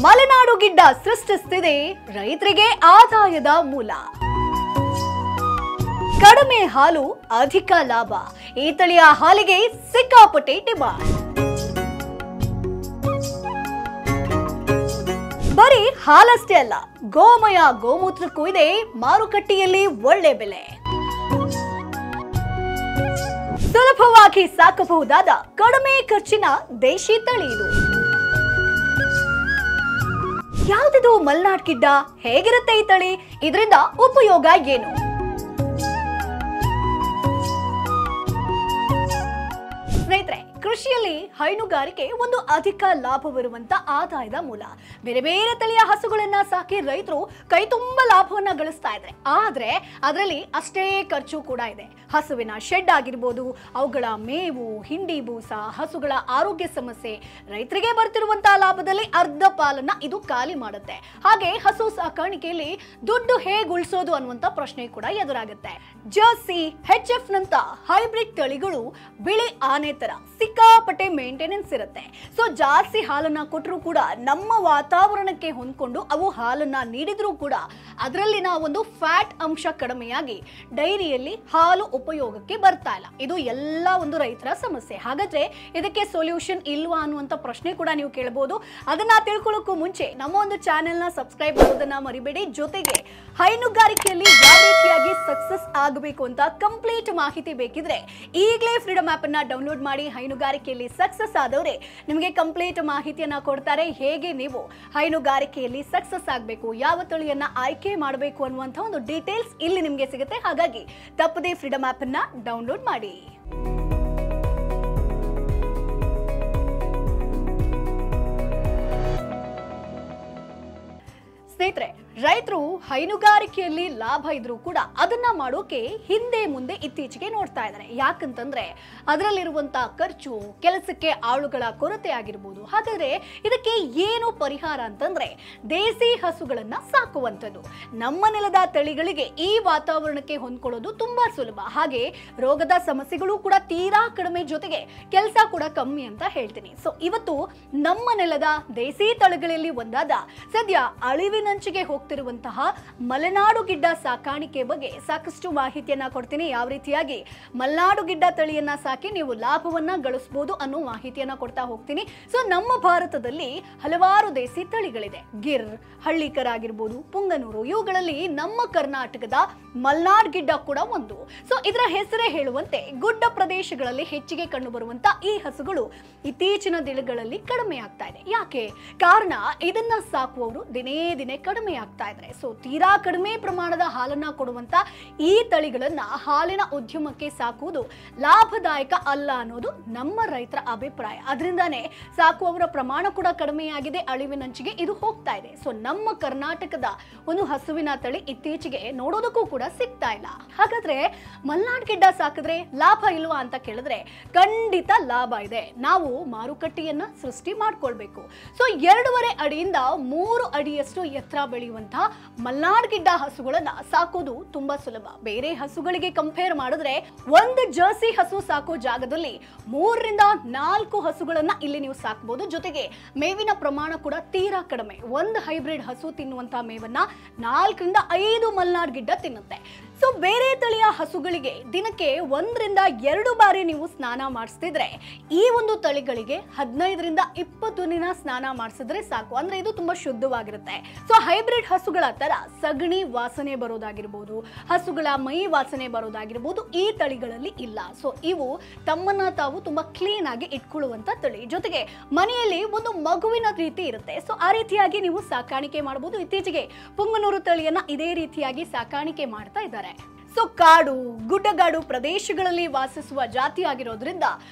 ಮಲೆನಾಡು ಗಿಡ್ಡ ಸೃಷ್ಟಿಸುತ್ತಿದೆ ರೈತರಿಗೆ ಆದಾಯದ ಮೂಲ. ಕಡಿಮೆ ಹಾಲು ಅಧಿಕ ಲಾಭ. ಈ ತಳಿಯ ಹಾಲಿಗೆ ಸಿಕ್ಕಾಪಟ್ಟೆ ಡಿಮಾಂಡ್. ಬರೀ ಹಾಲಷ್ಟೇ ಅಲ್ಲ, ಗೋಮಯ ಗೋಮೂತ್ರಕ್ಕೂ ಇದೆ ಮಾರುಕಟ್ಟೆಯಲ್ಲಿ ಒಳ್ಳೆ ಬೆಲೆ. ಸುಲಭವಾಗಿ ಸಾಕಬಹುದಾದ ಕಡಿಮೆ ಖರ್ಚಿನ ದೇಶಿ ತಳಿ ಇದು. ಯಾವ್ದಿದು ಮಲೆನಾಡ್ ಗಿಡ್ಡ? ಹೇಗಿರುತ್ತೆ ಈ ತಳಿ? ಇದರಿಂದ ಉಪಯೋಗ ಏನು? ಸ್ನೇಹಿತರೆ, ಕೃಷಿಯಲ್ಲಿ ಹೈನುಗಾರಿಕೆ ಒಂದು ಅಧಿಕ ಲಾಭ ಬರುವಂತ ಆದಾಯದ ಮೂಲ. ಬೇರೆ ಬೇರೆ ತಳಿಯ ಹಸುಗಳನ್ನ ಸಾಕಿ ರೈತರು ಕೈ ತುಂಬಾ ಲಾಭವನ್ನ ಗಳಿಸ್ತಾ ಇದ್ದಾರೆ. ಆದ್ರೆ ಅದರಲ್ಲಿ ಅಷ್ಟೇ ಖರ್ಚು ಕೂಡ ಇದೆ. ಹಸುವಿನ ಶೆಡ್ ಆಗಿರ್ಬೋದು, ಅವುಗಳ ಮೇವು, ಹಿಂಡಿ ಬೂಸ, ಹಸುಗಳ ಆರೋಗ್ಯ ಸಮಸ್ಯೆ, ರೈತರಿಗೆ ಬರ್ತಿರುವಂತಹ ಲಾಭದಲ್ಲಿ ಅರ್ಧ ಪಾಲನ್ನ ಇದು ಖಾಲಿ ಮಾಡುತ್ತೆ. ಹಾಗೆ ಹಸು ಸಾಕಾಣಿಕೆಯಲ್ಲಿ ದುಡ್ಡು ಹೇಗೆ ಉಳಿಸೋದು ಅನ್ನುವಂತ ಪ್ರಶ್ನೆ ಕೂಡ ಎದುರಾಗುತ್ತೆ. ಜರ್ಸಿ, HF ನಂತ ಹೈಬ್ರಿಡ್ ತಳಿಗಳು ಬಿಳಿ ಆನೆ ತರ ಸಿಕ್ಕಾಪಟ್ಟೆ ಮೇಂಟೆನೆನ್ಸ್ ಇರುತ್ತೆ. ಸೊ ಜಾಸ್ತಿ ಹಾಲನ್ನ ಕೊಟ್ಟರು ಕೂಡ ನಮ್ಮ ವಾತಾವರಣಕ್ಕೆ ಹೊಂದ್ಕೊಂಡು ಅವು ಹಾಲನ್ನ ನೀಡಿದ್ರೂ ಕೂಡ ಅದರಲ್ಲಿನ ಒಂದು ಫ್ಯಾಟ್ ಅಂಶ ಕಡಿಮೆಯಾಗಿ ಡೈರಿಯಲ್ಲಿ ಹಾಲು ಉಪಯೋಗಕ್ಕೆ ಬರ್ತಾ ಇಲ್ಲ. ಇದು ಎಲ್ಲ ಒಂದು ರೈತರ ಸಮಸ್ಯೆ. ಹಾಗಾದ್ರೆ ಇದಕ್ಕೆ ಸೊಲ್ಯೂಷನ್ ಇಲ್ವಾ ಅನ್ನುವಂತ ಪ್ರಶ್ನೆ ಕೂಡ ನೀವು ಕೇಳಬಹುದು. ಅದನ್ನ ತಿಳ್ಕೊಳ್ಳೋಕ್ಕೂ ಮುಂಚೆ ನಮ್ಮ ಒಂದು ಚಾನೆಲ್ ನ ಸಬ್ಸ್ಕ್ರೈಬ್ ಮಾಡೋದನ್ನ ಮರಿಬೇಡಿ. ಜೊತೆಗೆ ಹೈನುಗಾರಿಕೆಯಲ್ಲಿ ಯಾವ ರೀತಿಯಾಗಿ ಸಕ್ಸಸ್ ಆಗಬೇಕು ಅಂತ ಕಂಪ್ಲೀಟ್ ಮಾಹಿತಿ ಬೇಕಿದ್ರೆ ಈಗಲೇ ಫ್ರೀಡಮ್ ಆಪ್ ಅನ್ನ ಡೌನ್ಲೋಡ್ ಮಾಡಿ. ಹೈನುಗಾರಿಕೆಯಲ್ಲಿ ಸಕ್ಸಸ್ ಆದವರೇ ನಿಮಗೆ ಕಂಪ್ಲೀಟ್ ಮಾಹಿತಿಯನ್ನ ಕೊಡ್ತಾರೆ. ಹೇಗೆ ನೀವು ಹೈನುಗಾರಿಕೆಯಲ್ಲಿ ಸಕ್ಸಸ್ ಆಗಬೇಕು, ಯಾವ ತಳಿಯನ್ನ ಆಯ್ಕೆ ಮಾಡಬೇಕು ಅನ್ನುವಂಥ ಒಂದು ಡೀಟೇಲ್ಸ್ ಇಲ್ಲಿ ನಿಮಗೆ ಸಿಗುತ್ತೆ. ಹಾಗಾಗಿ ತಪ್ಪದೇ ಫ್ರೀಡಮ್ ಆಪ್ ಅನ್ನ ಡೌನ್ಲೋಡ್ ಮಾಡಿ. ಸ್ನೇಹಿತರೆ, ರೈತರು ಹೈನುಗಾರಿಕೆಯಲ್ಲಿ ಲಾಭ ಇದ್ರೂ ಕೂಡ ಅದನ್ನ ಮಾಡೋಕೆ ಹಿಂದೆ ಮುಂದೆ ಇತ್ತೀಚೆಗೆ ನೋಡ್ತಾ ಇದ್ದಾರೆ. ಯಾಕಂತಂದ್ರೆ ಅದರಲ್ಲಿರುವಂತಹ ಖರ್ಚು, ಕೆಲಸಕ್ಕೆ ಆಳುಗಳ ಕೊರತೆ ಆಗಿರ್ಬೋದು. ಹಾಗಾದ್ರೆ ಇದಕ್ಕೆ ಏನು ಪರಿಹಾರ ಅಂತಂದ್ರೆ ದೇಸಿ ಹಸುಗಳನ್ನ ಸಾಕುವಂಥದ್ದು. ನಮ್ಮ ನೆಲದ ತಳಿಗಳಿಗೆ ಈ ವಾತಾವರಣಕ್ಕೆ ಹೊಂದ್ಕೊಳ್ಳೋದು ತುಂಬಾ ಸುಲಭ. ಹಾಗೆ ರೋಗದ ಸಮಸ್ಯೆಗಳು ಕೂಡ ತೀರಾ ಕಡಿಮೆ, ಜೊತೆಗೆ ಕೆಲಸ ಕೂಡ ಕಮ್ಮಿ ಅಂತ ಹೇಳ್ತೀನಿ. ಸೊ ಇವತ್ತು ನಮ್ಮ ನೆಲದ ದೇಸಿ ತಳಿಗಳಲ್ಲಿ ಒಂದಾದ ಸದ್ಯ ಅಳಿವಿನಂಚಿಗೆ ಹೋಗ್ತಿರುವಂತಹ ಮಲೆನಾಡು ಗಿಡ್ಡ ಸಾಕಾಣಿಕೆ ಬಗ್ಗೆ ಸಾಕಷ್ಟು ಮಾಹಿತಿಯನ್ನ ಕೊಡ್ತೀನಿ. ಯಾವ ರೀತಿಯಾಗಿ ಮಲೆನಾಡು ಗಿಡ್ಡ ತಳಿಯನ್ನ ಸಾಕಿ ನೀವು ಲಾಭವನ್ನ ಗಳಿಸಬಹುದು ಅನ್ನೋ ಮಾಹಿತಿಯನ್ನ ಕೊಡ್ತಾ ಹೋಗ್ತೀನಿ. ಸೊ ನಮ್ಮ ಭಾರತದಲ್ಲಿ ಹಲವಾರು ದೇಸಿ ತಳಿಗಳಿದೆ. ಗಿರ್, ಹಳ್ಳಿಕರ ಆಗಿರ್ಬೋದು, ಪುಂಗನೂರು, ಇವುಗಳಲ್ಲಿ ನಮ್ಮ ಕರ್ನಾಟಕದ ಮಲೆನಾಡ್ ಗಿಡ್ಡ ಕೂಡ ಒಂದು. ಸೊ ಇದರ ಹೆಸರೇ ಹೇಳುವಂತೆ ಗುಡ್ಡ ಪ್ರದೇಶಗಳಲ್ಲಿ ಹೆಚ್ಚಿಗೆ ಕಂಡು ಬರುವಂತ ಈ ಹಸುಗಳು ಇತ್ತೀಚಿನ ದಿನಗಳಲ್ಲಿ ಕಡಿಮೆ ಆಗ್ತಾ ಇದೆ. ಯಾಕೆ ಕಾರಣ? ಇದನ್ನ ಸಾಕುವವರು ದಿನೇ ದಿನೇ ಕಡಿಮೆ ಆಗ್ತಾ ಇದ್ದಾರೆ. ಸೊ ತೀರಾ ಕಡಿಮೆ ಪ್ರಮಾಣದ ಹಾಲನ್ನ ಕೊಡುವಂತ ಈ ತಳಿಗಳನ್ನ ಹಾಲಿನ ಉದ್ಯಮಕ್ಕೆ ಸಾಕುವುದು ಲಾಭದಾಯಕ ಅಲ್ಲ ಅನ್ನೋದು ನಮ್ಮ ರೈತರ ಅಭಿಪ್ರಾಯ. ಅದರಿಂದಾನೇ ಸಾಕುವವರ ಪ್ರಮಾಣ ಕೂಡ ಕಡಿಮೆಯಾಗಿದೆ, ಅಳಿವಿನಂಚಿಗೆ ಇದು ಹೋಗ್ತಾ ಇದೆ. ಸೊ ನಮ್ಮ ಕರ್ನಾಟಕದ ಒಂದು ಹಸುವಿನ ತಳಿ ಇತ್ತೀಚೆಗೆ ನೋಡೋದಕ್ಕೂ ಕೂಡ ಸಿಗ್ತಾ ಇಲ್ಲ. ಹಾಗಾದ್ರೆ ಮಲೆನಾಡ್ ಗಿಡ್ಡ ಸಾಕಿದ್ರೆ ಲಾಭ ಇಲ್ವಾ ಅಂತ ಕೇಳಿದ್ರೆ ಖಂಡಿತ ಲಾಭ ಇದೆ. ನಾವು ಮಾರುಕಟ್ಟೆಯನ್ನ ಸೃಷ್ಟಿ ಮಾಡ್ಕೊಳ್ಬೇಕು. ಸೊ 2.5 ಅಡಿಯಿಂದ 3 ಅಡಿಯಷ್ಟು ಎತ್ತರ ಬೆಳೆಯುವಂತಹ ಮಲೆನಾಡ್ ಗಿಡ್ಡ ಹಸುಗಳನ್ನ ಸಾಕೋದು ತುಂಬಾ ಸುಲಭ. ಬೇರೆ ಹಸುಗಳಿಗೆ ಕಂಪೇರ್ ಮಾಡಿದ್ರೆ ಒಂದು ಜರ್ಸಿ ಹಸು ಸಾಕೋ ಜಾಗದಲ್ಲಿ 3 ರಿಂದ 4 ಹಸುಗಳನ್ನ ಇಲ್ಲಿ ನೀವು ಸಾಕಬಹುದು. ಜೊತೆಗೆ ಮೇವಿನ ಪ್ರಮಾಣ ಕೂಡ ತೀರಾ ಕಡಿಮೆ. ಒಂದು ಹೈಬ್ರಿಡ್ ಹಸು ತಿನ್ನುವಂತಹ ಮೇವನ್ನ 4 ರಿಂದ 5 ಮಲೆನಾಡ್ ಗಿಡ್ಡ ತಿನ್ನುತ್ತೆ. ಸೊ ಬೇರೆ ತಳಿಯ ಹಸುಗಳಿಗೆ ದಿನಕ್ಕೆ 1 ರಿಂದ 2 ಬಾರಿ ನೀವು ಸ್ನಾನ ಮಾಡಿಸ್ತಿದ್ರೆ ಈ ಒಂದು ತಳಿಗಳಿಗೆ 15 ರಿಂದ 20 ದಿನ ಸ್ನಾನ ಮಾಡಿಸಿದ್ರೆ ಸಾಕು. ಅಂದ್ರೆ ಇದು ತುಂಬಾ ಶುದ್ಧವಾಗಿರುತ್ತೆ. ಸೊ ಹೈಬ್ರಿಡ್ ಹಸುಗಳ ತರ ಸಗಣಿ ವಾಸನೆ ಬರೋದಾಗಿರ್ಬೋದು, ಹಸುಗಳ ಮೈ ವಾಸನೆ ಬರೋದಾಗಿರ್ಬೋದು ಈ ತಳಿಗಳಲ್ಲಿ ಇಲ್ಲ. ಸೊ ಇವು ತಮ್ಮನ್ನ ತಾವು ತುಂಬಾ ಕ್ಲೀನ್ ಆಗಿ ಇಟ್ಕೊಳ್ಳುವಂತ ತಳಿ. ಜೊತೆಗೆ ಮನೆಯಲ್ಲಿ ಒಂದು ಮಗುವಿನ ರೀತಿ ಇರುತ್ತೆ. ಸೊ ಆ ರೀತಿಯಾಗಿ ನೀವು ಸಾಕಾಣಿಕೆ ಮಾಡಬಹುದು. ಇತ್ತೀಚೆಗೆ ಪುಂಗನೂರು ತಳಿಯನ್ನ ಇದೇ ರೀತಿಯಾಗಿ ಸಾಕಾಣಿಕೆ ಮಾಡ್ತಾ ಇದ್ದಾರೆ. ಸೊ ಕಾಡು, ಗುಡ್ಡಗಾಡು ಪ್ರದೇಶಗಳಲ್ಲಿ ವಾಸಿಸುವ ಜಾತಿ ಆಗಿರೋದ್ರಿಂದ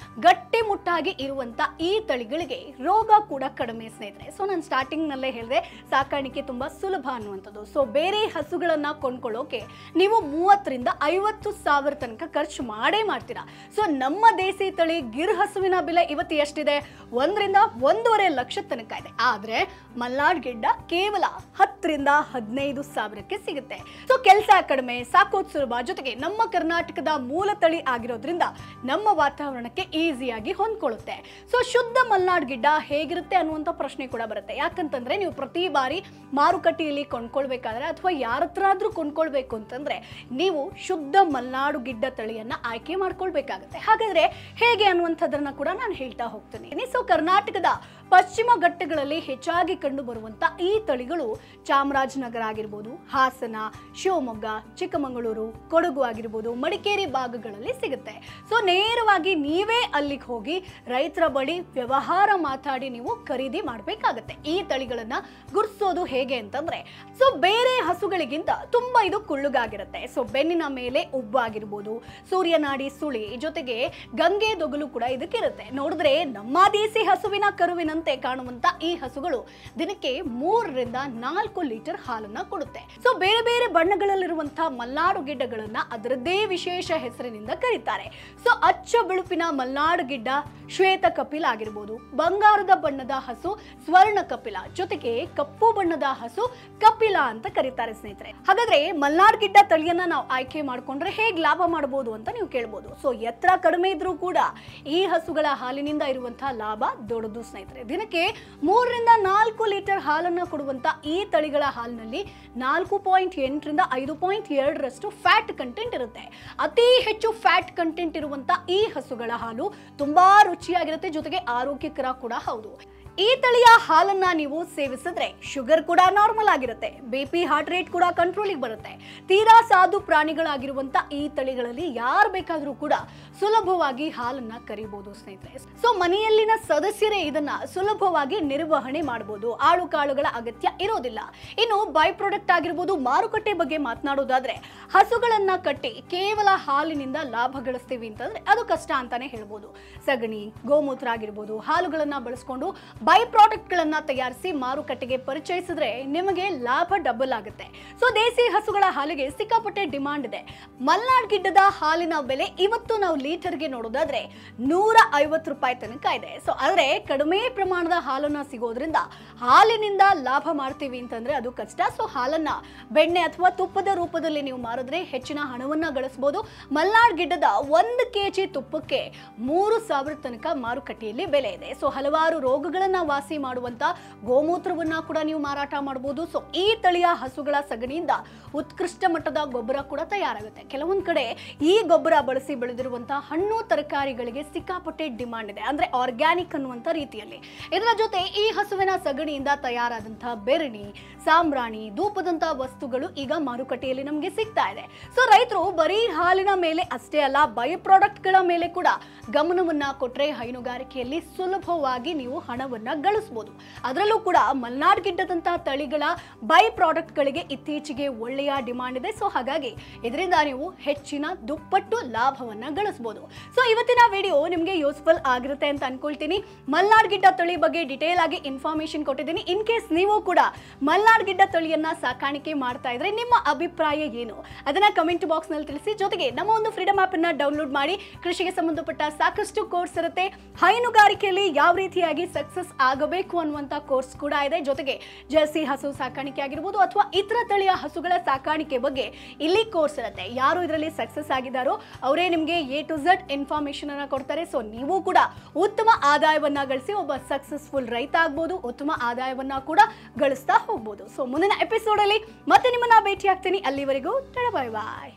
ಗಟ್ಟಿಮುಟ್ಟಾಗಿ ಇರುವಂತ ಈ ತಳಿಗಳಿಗೆ ರೋಗ ಕೂಡ ಕಡಿಮೆ ಸ್ನೇಹಿತರೆ. ಸೊ ನಾನು ಸ್ಟಾರ್ಟಿಂಗ್ ನಲ್ಲೇ ಹೇಳಿದೆ ಸಾಕಾಣಿಕೆ ತುಂಬಾ ಸುಲಭ ಅನ್ನುವಂಥದ್ದು. ಸೊ ಬೇರೆ ಹಸುಗಳನ್ನ ಕೊಂಡ್ಕೊಳ್ಳೋಕೆ ನೀವು 30 ರಿಂದ 50 ಸಾವಿರ ತನಕ ಖರ್ಚು ಮಾಡೇ ಮಾಡ್ತೀರಾ. ಸೊ ನಮ್ಮ ದೇಸಿ ತಳಿ ಗಿರ್ ಹಸುವಿನ ಬೆಲೆ ಇವತ್ತು ಎಷ್ಟಿದೆ? 1 ರಿಂದ 1.5 ಲಕ್ಷ ತನಕ ಇದೆ. ಆದ್ರೆ ಮಲೆನಾಡ್ ಗಿಡ್ಡ ಕೇವಲ 10 ರಿಂದ 15 ಸಾವಿರಕ್ಕೆ ಸಿಗುತ್ತೆ. ಸೊ ಕೆಲಸ ಕಡಿಮೆ, ಸಾಕೋದ್ ಸುಲಭ, ಅಲ್ವಾ. ಜೊತೆಗೆ ನಮ್ಮ ಕರ್ನಾಟಕದ ಮೂಲ ತಳಿ ಆಗಿರೋದ್ರಿಂದ ನಮ್ಮ ವಾತಾವರಣಕ್ಕೆ ಈಸಿಯಾಗಿ ಹೊಂದ್ಕೊಳ್ಳುತ್ತೆ. ಸೊ ಶುದ್ಧ ಮಲ್ನಾಡ್ ಗಿಡ್ಡ ಹೇಗಿರುತ್ತೆ ಅನ್ನುವಂಥ ಪ್ರಶ್ನೆ ಕೂಡ ಬರುತ್ತೆ. ಯಾಕಂತಂದ್ರೆ ನೀವು ಪ್ರತಿ ಬಾರಿ ಮಾರುಕಟ್ಟೆಯಲ್ಲಿ ಕೊಂಡ್ಕೊಳ್ಬೇಕಾದ್ರೆ ಅಥವಾ ಯಾರ ಹತ್ರ ಆದ್ರೂ ಕೊಂಡ್ಕೊಳ್ಬೇಕು ಅಂತಂದ್ರೆ ನೀವು ಶುದ್ಧ ಮಲ್ನಾಡು ಗಿಡ್ಡ ತಳಿಯನ್ನ ಆಯ್ಕೆ ಮಾಡ್ಕೊಳ್ಬೇಕಾಗುತ್ತೆ. ಹಾಗಾದ್ರೆ ಹೇಗೆ ಅನ್ನುವಂಥದ್ದನ್ನ ಕೂಡ ನಾನು ಹೇಳ್ತಾ ಹೋಗ್ತೀನಿ. ಸೊ ಕರ್ನಾಟಕದ ಪಶ್ಚಿಮ ಘಟ್ಟಗಳಲ್ಲಿ ಹೆಚ್ಚಾಗಿ ಕಂಡು ಬರುವಂತ ಈ ತಳಿಗಳು ಚಾಮರಾಜನಗರ ಆಗಿರ್ಬೋದು, ಹಾಸನ, ಶಿವಮೊಗ್ಗ, ಚಿಕ್ಕಮಗಳೂರು, ಕೊಡಗು ಆಗಿರ್ಬೋದು, ಮಡಿಕೇರಿ ಭಾಗಗಳಲ್ಲಿ ಸಿಗುತ್ತೆ. ಸೊ ನೇರವಾಗಿ ನೀವೇ ಅಲ್ಲಿಗೆ ಹೋಗಿ ರೈತರ ಬಳಿ ವ್ಯವಹಾರ ಮಾತಾಡಿ ನೀವು ಖರೀದಿ ಮಾಡಬೇಕಾಗತ್ತೆ. ಈ ತಳಿಗಳನ್ನ ಗುರುತಿಸೋದು ಹೇಗೆ ಅಂತಂದ್ರೆ, ಸೊ ಬೇರೆ ಹಸುಗಳಿಗಿಂತ ತುಂಬಾ ಇದು ಕುಳ್ಳುಗಾಗಿರುತ್ತೆ. ಸೊ ಬೆನ್ನಿನ ಮೇಲೆ ಉಬ್ಬಾಗಿರ್ಬೋದು, ಸೂರ್ಯನಾಡಿ ಸುಳಿ ಜೊತೆಗೆ ಗಂಗೆ ದೊಗಲು ಕೂಡ ಇದಕ್ಕಿರುತ್ತೆ. ನೋಡಿದ್ರೆ ನಮ್ಮ ದೇಸಿ ಹಸುವಿನ ಕರುವಿನಂತೆ ಕಾಣುವಂತ ಈ ಹಸುಗಳು ದಿನಕ್ಕೆ 3 ರಿಂದ 4 ಲೀಟರ್ ಹಾಲನ್ನ ಕೊಡುತ್ತೆ. ಸೊ ಬೇರೆ ಬೇರೆ ಬಣ್ಣಗಳಲ್ಲಿರುವಂತಹ ಮಲ್ನಾಡು ಗಿಡ್ಡಗಳನ್ನ ಅದರದ್ದೇ ವಿಶೇಷ ಹೆಸರಿನಿಂದ ಕರೀತಾರೆ. ಸೊ ಅಚ್ಚ ಬಿಳುಪಿನ ಮಲ್ನಾಡು ಗಿಡ್ಡ ಶ್ವೇತ ಕಪಿಲ ಆಗಿರ್ಬೋದು, ಬಂಗಾರದ ಬಣ್ಣದ ಹಸು ಸ್ವರ್ಣ ಕಪಿಲ, ಜೊತೆಗೆ ಕಪ್ಪು ಬಣ್ಣದ ಹಸು ಕಪಿಲ ಅಂತ ಕರೀತಾರೆ ಸ್ನೇಹಿತರೆ. ಹಾಗಾದ್ರೆ ಮಲ್ನಾಡ್ ಗಿಡ್ಡ ತಳಿಯನ್ನ ನಾವು ಆಯ್ಕೆ ಮಾಡ್ಕೊಂಡ್ರೆ ಹೇಗೆ ಲಾಭ ಮಾಡಬಹುದು ಅಂತ ನೀವು ಕೇಳಬಹುದು. ಸೊ ಎತ್ತರ ಕಡಿಮೆ ಇದ್ರೂ ಕೂಡ ಈ ಹಸುಗಳ ಹಾಲಿನಿಂದ ಇರುವಂತಹ ಲಾಭ ದೊಡ್ಡದು ಸ್ನೇಹಿತರೆ. ದಿನಕ್ಕೆ 3 ರಿಂದ 4 ಲೀಟರ್ ಹಾಲನ್ನ ಕೊಡುವಂತ ಈ ತಳಿಗಳ ಹಾಲಿನಲ್ಲಿ 4.8 ರಿಂದ 5.2 ಫ್ಯಾಟ್ ಕಂಟೆಂಟ್ ಇರುತ್ತೆ. ಅತಿ ಹೆಚ್ಚು ಫ್ಯಾಟ್ ಕಂಟೆಂಟ್ ಇರುವಂತ ಈ ಹಸುಗಳ ಹಾಲು ತುಂಬಾ ರುಚಿಯಾಗಿರುತ್ತೆ, ಜೊತೆಗೆ ಆರೋಗ್ಯಕರ ಕೂಡ ಹೌದು. ಈ ತಳಿಯ ಹಾಲನ್ನ ನೀವು ಸೇವಿಸಿದ್ರೆ ಶುಗರ್ ಕೂಡ ನಾರ್ಮಲ್ ಆಗಿರುತ್ತೆ, ಬಿಪಿ ಹಾರ್ಟ್ ರೇಟ್ ಕೂಡ ಕಂಟ್ರೋಲಿಗೆ ಬರುತ್ತೆ. ತೀರಾ ಸಾಧು ಪ್ರಾಣಿಗಳಾಗಿರುವಂತ ಈ ತಳಿಗಳಲ್ಲಿ ಯಾರು ಬೇಕಾದ್ರೂ ಕೂಡ ಸುಲಭವಾಗಿ ಹಾಲನ್ನ ಕರಿಬಹುದು ಸ್ನೇಹಿತರೆ. ಸೊ ಮನೆಯಲ್ಲಿನ ಸದಸ್ಯರೇ ಇದನ್ನ ಸುಲಭವಾಗಿ ನಿರ್ವಹಣೆ ಮಾಡಬಹುದು, ಆಳು ಕಾಳುಗಳ ಅಗತ್ಯ ಇರೋದಿಲ್ಲ. ಇನ್ನು ಬೈ ಪ್ರಾಡಕ್ಟ್ ಆಗಿರ್ಬೋದು, ಮಾರುಕಟ್ಟೆ ಬಗ್ಗೆ ಮಾತನಾಡೋದಾದ್ರೆ ಹಸುಗಳನ್ನ ಕಟ್ಟಿ ಕೇವಲ ಹಾಲಿನಿಂದ ಲಾಭ ಗಳಿಸ್ತೀವಿ ಅಂತಂದ್ರೆ ಅದು ಕಷ್ಟ ಅಂತಾನೆ ಹೇಳ್ಬೋದು. ಸಗಣಿ, ಗೋಮೂತ್ರ ಆಗಿರ್ಬೋದು, ಹಾಲುಗಳನ್ನ ಬಳಸ್ಕೊಂಡು ಬೈ ಪ್ರಾಡಕ್ಟ್ ಗಳನ್ನ ತಯಾರಿಸಿ ಮಾರುಕಟ್ಟೆಗೆ ಪರಿಚಯಿಸಿದ್ರೆ ನಿಮಗೆ ಲಾಭ ಡಬಲ್ ಆಗುತ್ತೆ. ಸೊ ದೇಸಿ ಹಸುಗಳ ಹಾಲಿಗೆ ಸಿಕ್ಕಾಪಟ್ಟೆ ಡಿಮಾಂಡ್ ಇದೆ. ಮಲ್ನಾಡ್ ಗಿಡ್ಡದ ಹಾಲಿನ ಬೆಲೆ ಇವತ್ತು ನಾವು ಲೀಟರ್ಗೆ ನೋಡೋದಾದ್ರೆ 150 ರೂಪಾಯಿ ತನಕ ಇದೆ. ಸೊ ಆದ್ರೆ ಕಡಿಮೆ ಪ್ರಮಾಣದ ಹಾಲನ್ನ ಸಿಗೋದ್ರಿಂದ ಹಾಲಿನಿಂದ ಲಾಭ ಮಾಡ್ತೀವಿ ಅಂತಂದ್ರೆ ಅದು ಕಷ್ಟ. ಸೊ ಹಾಲನ್ನ ಬೆಣ್ಣೆ ಅಥವಾ ತುಪ್ಪದ ರೂಪದಲ್ಲಿ ನೀವು ಮಾರಿದ್ರೆ ಹೆಚ್ಚಿನ ಹಣವನ್ನ ಗಳಿಸಬಹುದು. ಮಲ್ನಾಡ್ ಗಿಡ್ಡದ 1 ಕೆಜಿ ತುಪ್ಪಕ್ಕೆ 3000 ತನಕ ಮಾರುಕಟ್ಟೆಯಲ್ಲಿ ಬೆಲೆ ಇದೆ. ಸೊ ಹಲವಾರು ರೋಗಗಳನ್ನ ವಾಸಿ ಮಾಡುವಂತ ಗೋಮೂತ್ರವನ್ನ ಕೂಡ ನೀವು ಮಾರಾಟ ಮಾಡಬಹುದು. ಸೊ ಈ ತಳಿಯ ಹಸುಗಳ ಸಗಣಿಯಿಂದ ಉತ್ಕೃಷ್ಟ ಮಟ್ಟದ ಗೊಬ್ಬರ ಕೂಡ ತಯಾರಾಗುತ್ತೆ. ಕೆಲವೊಂದ್ ಕಡೆ ಈ ಗೊಬ್ಬರ ಬಳಸಿ ಬೆಳೆದಿರುವಂತಹ ಹಣ್ಣು ತರಕಾರಿಗಳಿಗೆ ಸಿಕ್ಕಾಪಟ್ಟೆ ಡಿಮಾಂಡ್ ಇದೆ, ಅಂದ್ರೆ ಆರ್ಗ್ಯಾನಿಕ್ ಅನ್ನುವಂತ ರೀತಿಯಲ್ಲಿ. ಇದರ ಜೊತೆ ಈ ಹಸುವಿನ ಸಗಣಿಯಿಂದ ತಯಾರಾದಂತಹ ಬೆರಣಿ, ಸಾಂಬ್ರಾಣಿ, ಧೂಪದಂತಹ ವಸ್ತುಗಳು ಈಗ ಮಾರುಕಟ್ಟೆಯಲ್ಲಿ ನಮಗೆ ಸಿಗ್ತಾ ಇದೆ. ಸೊ ರೈತರು ಬರೀ ಹಾಲಿನ ಮೇಲೆ ಅಷ್ಟೇ ಅಲ್ಲ, ಬೈ ಪ್ರಾಡಕ್ಟ್ ಗಳ ಮೇಲೆ ಕೂಡ ಗಮನವನ್ನ ಕೊಟ್ರೆ ಹೈನುಗಾರಿಕೆಯಲ್ಲಿ ಸುಲಭವಾಗಿ ನೀವು ಹಣವನ್ನ ಗಳಿಸಬಹುದು. ಅದರಲ್ಲೂ ಕೂಡ ಮಲ್ನಾಡ್ ಗಿಡ್ಡದಂತಹ ತಳಿಗಳ ಬೈ ಪ್ರಾಡಕ್ಟ್ ಗಳಿಗೆ ಇತ್ತೀಚೆಗೆ ಒಳ್ಳೆಯ ಡಿಮಾಂಡ್ ಇದೆ. ಸೊ ಹಾಗಾಗಿ ಇದರಿಂದ ನೀವು ಹೆಚ್ಚಿನ ದುಪ್ಪಟ್ಟು ಲಾಭವನ್ನ ಗಳಿಸಬಹುದು. ಸೊ ಇವತ್ತಿನ ವಿಡಿಯೋ ನಿಮಗೆ ಯೂಸ್ಫುಲ್ ಆಗಿರುತ್ತೆ ಅಂತ ಅನ್ಕೊಳ್ತೀನಿ. ಮಲ್ನಾಡ್ ಗಿಡ್ಡ ತಳಿ ಬಗ್ಗೆ ಡಿಟೇಲ್ ಆಗಿ ಇನ್ಫಾರ್ಮೇಶನ್ ಕೊಟ್ಟಿದ್ದೀನಿ. ಇನ್ ಕೇಸ್ ನೀವು ಕೂಡ ಮಲ್ನಾಡ್ ಗಿಡ್ಡ ತಳಿಯನ್ನ ಸಾಕಾಣಿಕೆ ಮಾಡ್ತಾ ಇದ್ರೆ ನಿಮ್ಮ ಅಭಿಪ್ರಾಯ ಏನು ಅದನ್ನ ಕಮೆಂಟ್ ಬಾಕ್ಸ್ ನಲ್ಲಿ ತಿಳಿಸಿ. ಜೊತೆಗೆ ನಮ್ಮ ಒಂದು ಫ್ರೀಡಮ್ ಆಪ್ ಅನ್ನ ಡೌನ್ಲೋಡ್ ಮಾಡಿ. ಕೃಷಿಗೆ ಸಂಬಂಧಪಟ್ಟ ಸಾಕಷ್ಟು ಕೋರ್ಸ್ ಇರುತ್ತೆ. ಹೈನುಗಾರಿಕೆಯಲ್ಲಿ ಯಾವ ರೀತಿಯಾಗಿ ಸಕ್ಸಸ್ ಆಗಬೇಕು ಅನ್ನುವಂತ ಕೋರ್ಸ್ ಕೂಡ ಇದೆ. ಜೊತೆಗೆ ಜರ್ಸಿ ಹಸು ಸಾಕಾಣಿಕೆ ಆಗಿರ್ಬೋದು ಅಥವಾ ಇತರ ತಳಿಯ ಹಸುಗಳ ಸಾಕಾಣಿಕೆ ಬಗ್ಗೆ ಇಲ್ಲಿ ಕೋರ್ಸ್ ಇರುತ್ತೆ. ಯಾರು ಇದರಲ್ಲಿ ಸಕ್ಸಸ್ ಆಗಿದ್ದಾರೋ ಅವರೇ ನಿಮಗೆ A to Z ಇನ್ಫಾರ್ಮೇಶನ್ ಅನ್ನ ಕೊಡ್ತಾರೆ. ಸೊ ನೀವು ಕೂಡ ಉತ್ತಮ ಆದಾಯವನ್ನ ಗಳಿಸಿ ಒಬ್ಬ ಸಕ್ಸಸ್ಫುಲ್ ರೈತ ಆಗ್ಬೋದು, ಉತ್ತಮ ಆದಾಯವನ್ನ ಕೂಡ ಗಳಿಸ್ತಾ ಹೋಗ್ಬೋದು. ಸೊ ಮುಂದಿನ ಎಪಿಸೋಡ್ ಅಲ್ಲಿ ಮತ್ತೆ ನಿಮ್ಮನ್ನ ಭೇಟಿ ಆಗ್ತೀನಿ. ಅಲ್ಲಿವರೆಗೂ ಬಾಯ್ ಬಾಯ್.